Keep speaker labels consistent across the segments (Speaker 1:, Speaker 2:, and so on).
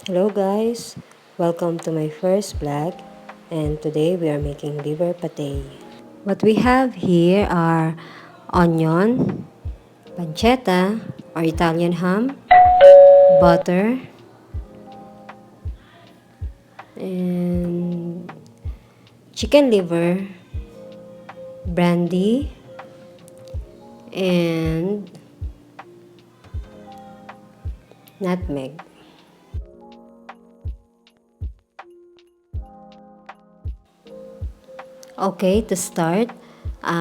Speaker 1: Hello guys, welcome to my first vlog, and today we are making liver pate. What we have here are onion, pancetta or Italian ham, butter, and chicken liver, brandy, and nutmeg. Okay, to start,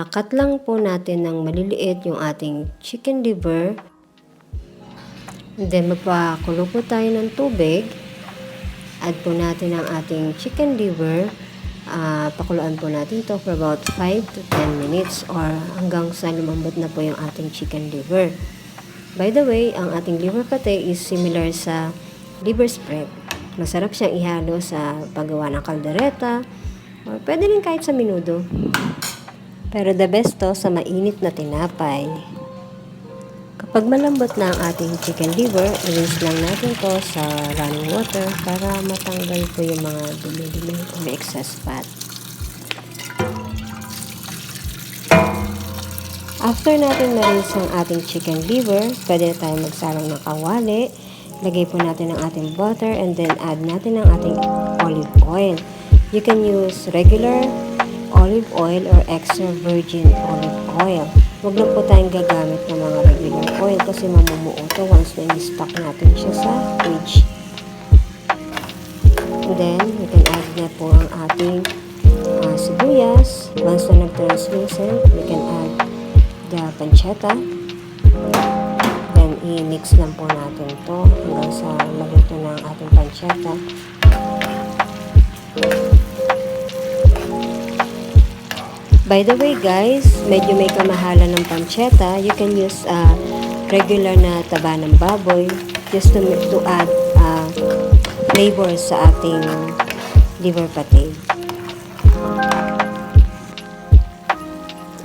Speaker 1: cut lang po natin ng maliliit yung ating chicken liver. And then magpakulo po tayo ng tubig. Add po natin ang ating chicken liver. Pakuluan po natin to for about 5 to 10 minutes or hanggang sa lumambot na po yung ating chicken liver. By the way, ang ating liver pate is similar sa liver spread. Masarap siyang ihalo sa paggawa ng kaldereta or pwede rin kahit sa menudo. Pero the best to sa mainit na tinapay. Kapag malambot na ang ating chicken liver, i-rinse lang natin to sa running water para matanggal po yung mga dumi-dumi o may excess fat. After natin ma-rinse ang ating chicken liver, pwede na tayo magsalang ng kawali. Lagay po natin ang ating butter and then add natin ang ating olive oil. You can use regular olive oil or extra virgin olive oil. Huwag lang po tayong gagamit ng mga regular oil kasi mamumuo to once na i-stock natin siya sa fridge. And then, we can add na po ang ating sibuyas. Once na nag-translucent, we can add the pancetta. Then, i-mix lang po natin to hanggang sa maluto na ang ating pancetta. By the way guys, medyo may kamahalan ng pancetta. You can use regular na taba ng baboy just to add flavor sa ating liver pate.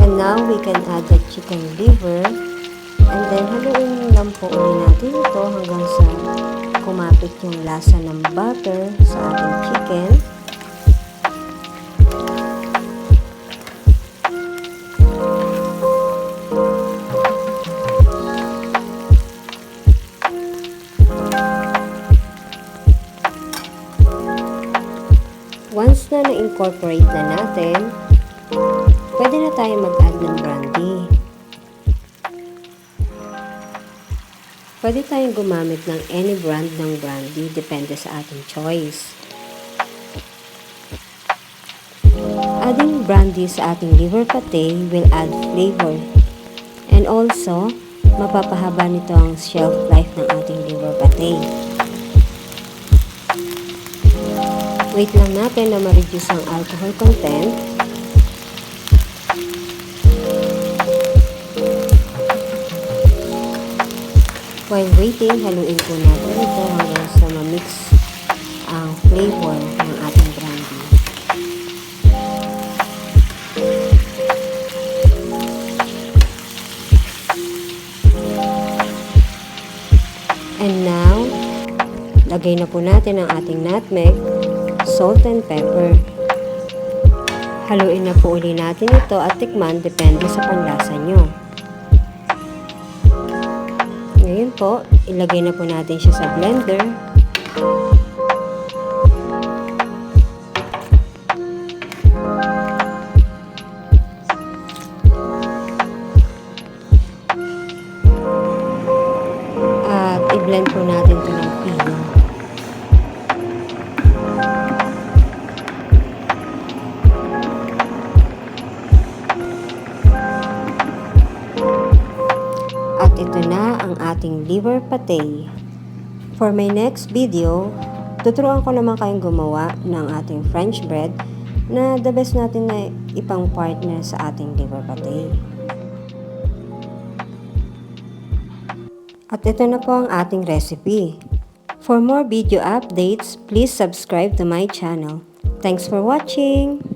Speaker 1: And now we can add the chicken liver and then haluin lang po ulit natin ito hanggang sa kumapit yung lasa ng butter sa ating chicken. Once na na-incorporate na natin, pwede na tayo mag-add ng brandy. Pwede tayong gumamit ng any brand ng brandy, depende sa ating choice. Adding brandy sa ating liver pate will add flavor. And also, mapapahaba nito ang shelf life ng ating liver pate. Wait lang natin na ma-reduce ang alcohol content. While waiting, haluin po natin ito hanggang sa ma-mix ang flavor ng ating brandy. And now, lagay na po natin ang ating nutmeg, salt and pepper. Haluin na po uli natin ito at tikman depende sa panlasa nyo. Ngayon po, ilagay na po natin siya sa blender. At i-blend po natin ito ng pino. At ito na ang ating liver pate. For my next video, tuturuan ko naman kayong gumawa ng ating French bread na the best natin na ipang partner sa ating liver pate. At ito na po ang ating recipe. For more video updates, please subscribe to my channel. Thanks for watching!